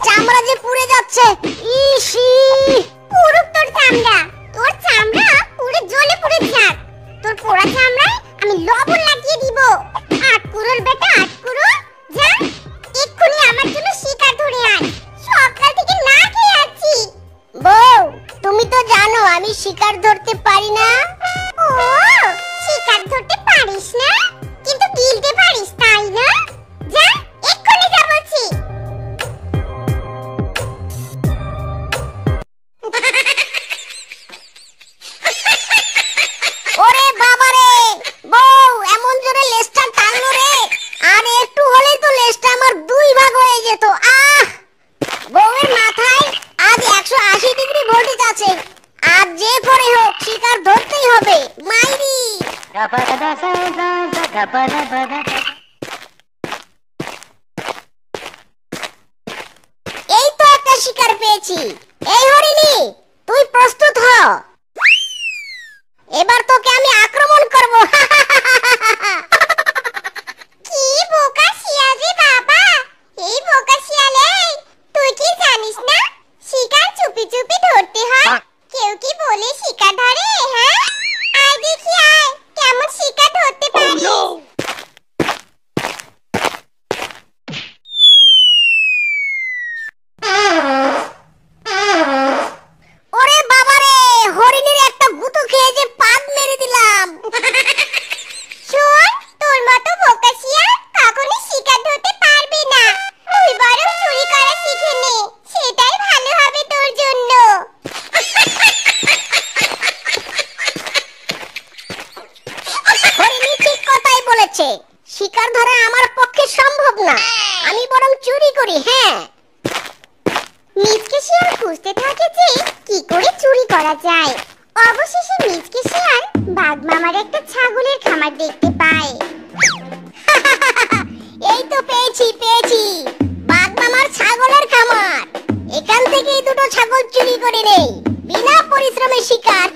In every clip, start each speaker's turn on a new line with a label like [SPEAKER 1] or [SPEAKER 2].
[SPEAKER 1] চামড়া যে পুড়ে যাচ্ছে। ইসি পুরুক তোর চামড়া, তোর চামড়া পুরো জ্বলে পুড়ে যাক। তোর পোড়া চামড়ায় আমি লবণ লাগিয়ে দিব। আটকুরোর বেটা আটকুরো, যা এক্ষুনি আমার জন্য শিকার ধরে আন। সকাল থেকে না খেয়ে আছি। বউ, তুমি তো জানো আমি শিকার ধরতে পারি না। ও, শিকার ধরতে পারিস না, কিন্তু গিলতে পারিস তাই না? যা এক্ষুনি যা বলছি। ওরে বাবা রে, বউ এমন জোরে লেজটা টানলো রে, আর একটু হলেই তো লেজটা আমার দুই ভাগ হয়ে যেত। বউয়ের মাথায় আজ 180 ডিগ্রি ভোল্টেজ আছে। আজ যে করে হোক শিকার ধরতেই হবে। মাইরি এই তো একটা শিকার পেয়েছি। এই হরিণী, তুই প্রস্তুত হ। এবার তোকে আমি আক্রমণ করব। কি বোকা শিয়াল রে বাবা, এই বোকা শিয়ালে, তুই কি জানিস না শিকার চুপি চুপি ধরতে হয়? কেউ কি বলে শিকার ধরে? হ্যাঁ, আয় দেখি আয় কেমন শিকার ধরতে পারিস। ওরে বাবা রে, হরিণীর একটা গুঁতো খেয়ে যে পাদ মেরে দিলাম। শোন, তোর মতো বোকা শিয়াল কখনো শিকার ধরতে পারবে না। তুই বরং চুরি করা শিখে নে, সেটাই ভালো হবে তোর জন্য। হরিণী ঠিক কথাই বলেছে, শিকার ধরা আমার পক্ষে সম্ভব না। আমি বরং চুরি করি। হ্যাঁ, মিচকে শিয়াল খুঁজতে থাকে যে কি করে চুরি করা যায়। অবশেষে মিচকে শিয়াল বাঘ মামার একটা ছাগলের খামার দেখতে পায়। এই তো পেয়েছি পেয়েছি, বাঘ মামার ছাগলের খামার। এখান থেকেই দুটো ছাগল চুরি করে নেই, বিনা পরিশ্রমে শিকার।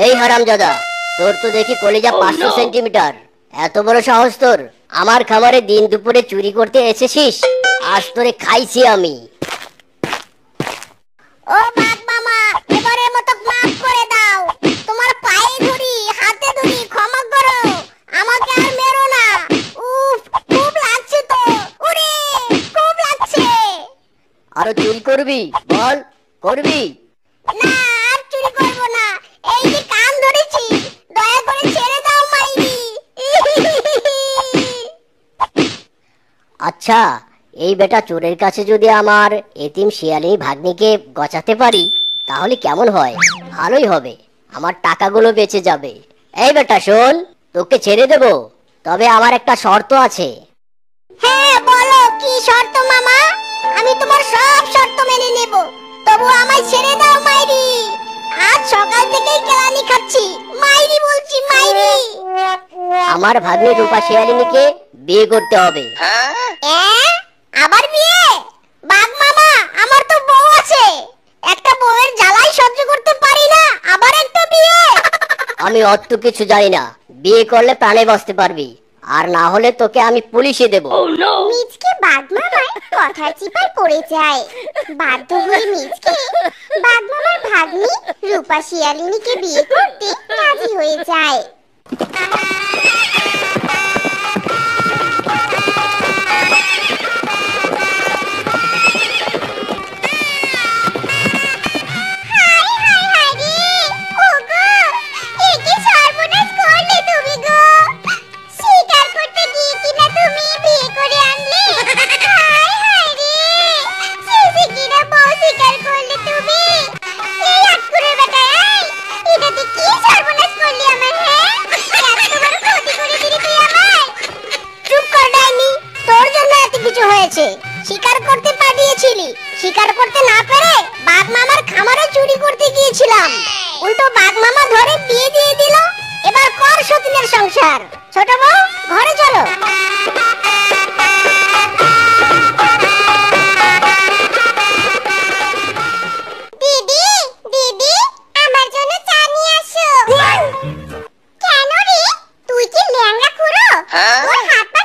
[SPEAKER 2] এই হারামজাদা, তোর তো দেখি কলিজা 500 সেন্টিমিটার। এত বড় সাহস তোর, আমার খামারে দিন দুপুরে চুরি করতে এসেছিস? আজ তোরে খাইছি আমি।
[SPEAKER 1] ও বাঘ মামা, এবারের মতো মাফ করে দাও। তোমার পায়ে ধরি, হাতে ধরি, ক্ষমা করো। আমাকে আর মেরো না। উফ, খুব লাগছে তো। ওরে, খুব লাগছে।
[SPEAKER 2] আরো চুরি করবি? বল, করবি?
[SPEAKER 1] না, আর চুরি করব না। এই যে কান ধরেছি, দয়া করে ছেড়ে দাও মাইরি।
[SPEAKER 2] আচ্ছা, এই বেটা চোরের কাছে যদি আমার এতিম শিয়ালিনী ভাগ্নিকে গচাতে পারি তাহলে কেমন হয়? ভালোই হবে, আমার টাকাগুলো বেঁচে যাবে। এই বেটা শোন, তোকে ছেড়ে দেব, তবে আমার একটা শর্ত আছে।
[SPEAKER 1] হ্যাঁ বলো, কি শর্ত মামা? আমি তোমার সব শর্ত মেনে নেব, তবু আমায় ছেড়ে দাও মাইরি। আজ সকাল থেকেই কেলানি খাচ্ছি। মাইরি বলছি, মাইরি।
[SPEAKER 2] আমার ভাগ্নি রূপা শিয়ালিনীকে বিয়ে করতে হবে।
[SPEAKER 1] আবার বিয়ে? বাঘ মামা, আমার তো বউ আছে। একটা বউয়ের জ্বালাই সহ্য করতে পারি না, আবার একটা বিয়ে?
[SPEAKER 2] আমি অত কিছু জানি না, বিয়ে করলে প্রাণে বাঁচতে পারবি, আর না হলে তোকে আমি পুলিশে দেব।
[SPEAKER 1] মিচকে বাঘ মামার কথার চিপায় পড়ে যায়। বাধ্য হয়ে মিচকে বাঘ মামার ভাগ্নি রূপা শিয়ালিনীকে বিয়ে করতে রাজি হয়ে যায়। শিকার করতে পাঠিয়েছিলি, শিকার করতে না পেরে বাঘ মামার খামারে চুরি করতে গিয়েছিলাম। উল্টো বাঘ মামা ধরে বিয়ে দিয়ে দিল। এবার কর সতীনের সংসার। ছোট বউ, ঘরে চলো। দিদি, দিদি, আমার জন্য চা নিয়ে আসো। কেন রে, তুই কি ল্যাংড়া খুড়ো? তোর হাত পা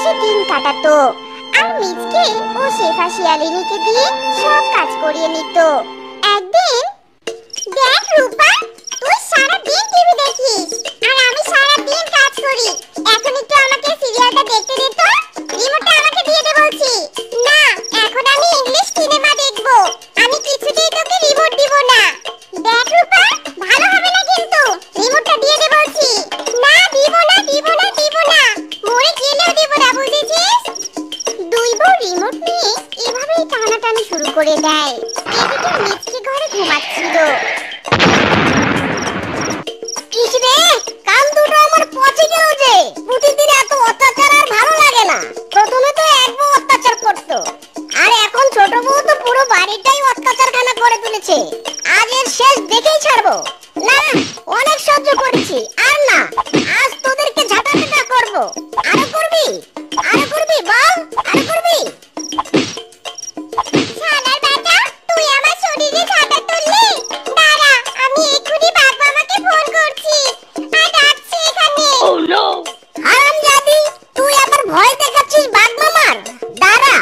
[SPEAKER 1] বসে দিন কাটাতো। আর মিচকে ও শেফা শিয়ালিনীকে দিয়ে সব কাজ করিয়ে নিত। একদিন, দেখ রূপা, তুই সারা দিন টিভি দেখিস আর আমি সারা দিন কাজ করি। এখন একটু আমাকে সিরিয়ালটা দেখতে দে তো। রিমোটটা আমাকে দিয়ে দে বলছি। না, এখন আমি ইংলিশ সিনেমা দেখব। আমি কিছুতেই তোকে রিমোট দিব না। দেখ রূপা, ভালো হবে না কিন্তু। রিমোটটা দিয়ে দে বলছি। না, দিব না, দিব না, দিব না। মরে গেলেও দিব না, বুঝেছিস? দুই বউ রিমোট নিয়ে এভাবেই টানাটানি শুরু করে দেয়। এদিকে মিচকে ঘরে ঘুমাচ্ছিল। কিসরে কান দুটো আমার পচে গেল যে। প্রতিদিন এত অত্যাচার আর ভালো লাগে না। প্রথমে তো এক বউ অত্যাচার করতো, আর এখন ছোট বউ তো পুরো বাড়িটাই অত্যাচারখানা করে তুলেছে। আজ এর শেষ দেখেই ছাড়বো। না, অনেক সহ্য করেছি, আর না। আজ তোদেরকে ঝাঁটাপিটা করবো। আরো করবি, আরো করবি, বল আরো করবি। শালার বেটা, তুই আমার শরীরে ঝাঁটা তুললি। দাঁড়া, আমি এক্ষুনি বাপ মামাকে ফোন করছি। আর ডাকছি এখানে। Oh no! হারামজাদি, তুই আবার ভয় দেখাচ্ছিস বাপ মামার? দাঁড়া।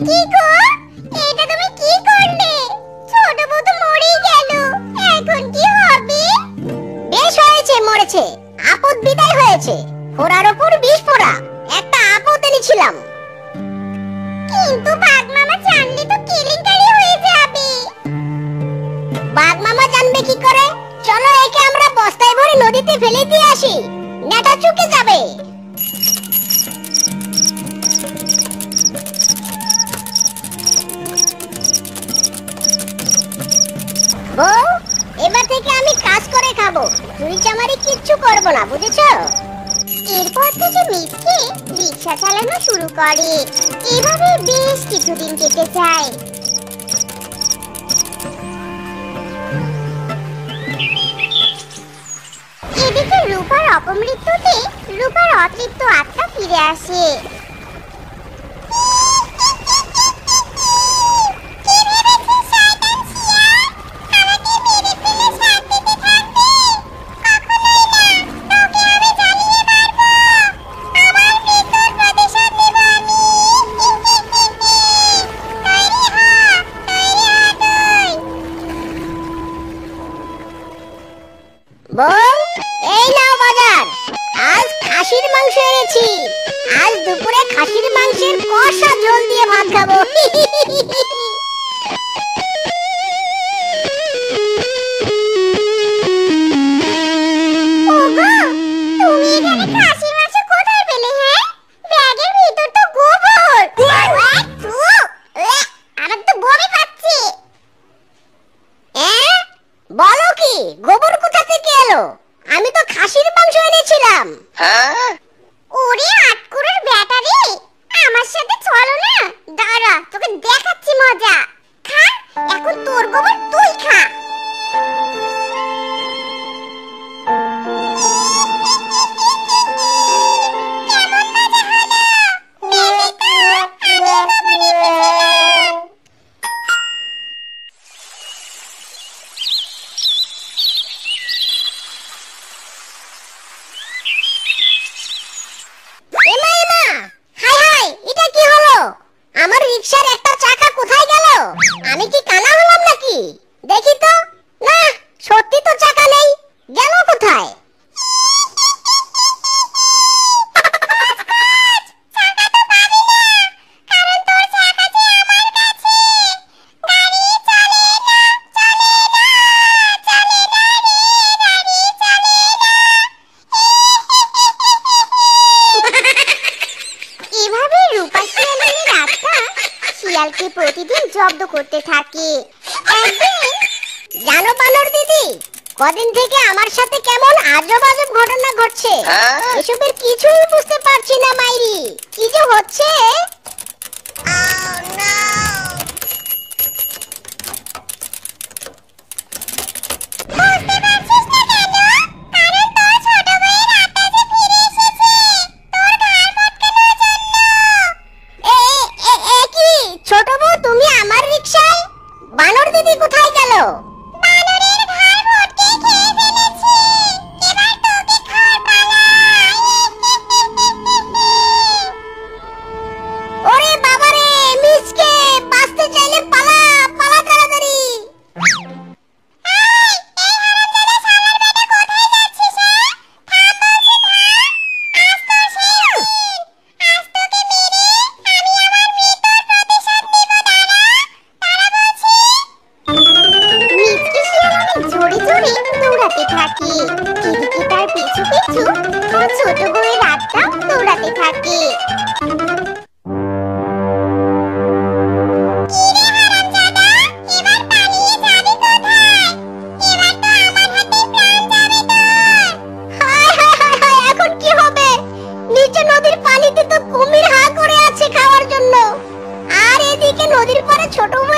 [SPEAKER 1] কি গো, এটা তুমি কি করলে? ছোট বউ তো মরেই গেল, এখন কি হবে? বেশ হয়েছে, মরেছে, আপদ বিদায় হয়েছে। ফোড়ার উপর বিষ ফোড়া, একটা আপদ এনেছিলাম। কিন্তু বাঘ মামা জানলে তো কেলেঙ্কারি হয়ে যাবে। বাঘ মামা জানবে কি করে? চলো একে আমরা বস্তায় ভরে নদীতে ফেলে দিয়ে আসি, নেটা চুকে যাবে। বউ, এবার থেকে আমি কাজ করে খাবো, চুরি চামারি কিচ্ছু করবো না, বুঝেছো? এরপর থেকে মিচকে রিকশা চালানো শুরু করে। এভাবে বেশ কিছুদিন কেটে যায়। এদিকে রূপার অপমৃত্যুতে রূপার অতৃপ্ত আত্মা ফিরে আসে। বউ, এই নাও বাজার। আজ খাসির মাংস এনেছি। আজ দুপুরে খাসির মাংসের কষা ঝোল দিয়ে ভাত খাবো। ওগো, তুমি এখানে খাসির মাংস কোথায় পেলে? হ্যাঁ, ব্যাগের ভিতর তো গোবর। আমার তো বমি পাচ্ছে। বলো কি, গোবর কোথা থেকে এলো? আমি তো খাসির মাংস এনেছিলাম। ওরে আটকুরের বেটা রে, আমার সাথে চলো না। দাঁড়া, তোকে দেখাচ্ছি মজা। খা, এখন তোর গোবর তুই খা। কেমন মজা হলো? বেবি তো, আমি গোবরই খাবো। আমার রিকশার একটা চাকা কোথায় গেল? আমি কি কানা হলাম নাকি? দেখি তো। না, সত্যি তো চাকা নেই। গেল কোথায়? চাকা তো পাবি না, কারণ তোর চাকা যে আমার কাছে। গাড়ি চলে না, চলে না, চলে না রে, গাড়ি চলে না। এভাবে রূপা শিয়ালিনীর আত্মা শিয়ালকে প্রতিদিন জব্দ করতে থাকে। একদিন, জানো বানর দিদি, কদিন থেকে আমার সাথে কেমন আজব আজব ঘটনা ঘটছে। এসবের কিছুই বুঝতে পারছি না মাইরি, কি যে হচ্ছে। বুঝতে পারছিস না কেন? কারণ তোর ছোট ভাইয়ের আত্মা যে ফিরে এসেছে তোর ঘাড় মটকানোর জন্য। কি ছোট বউ, তুমি আমার রিকশায়? বানর দিদি কোথায় গেল? ছোট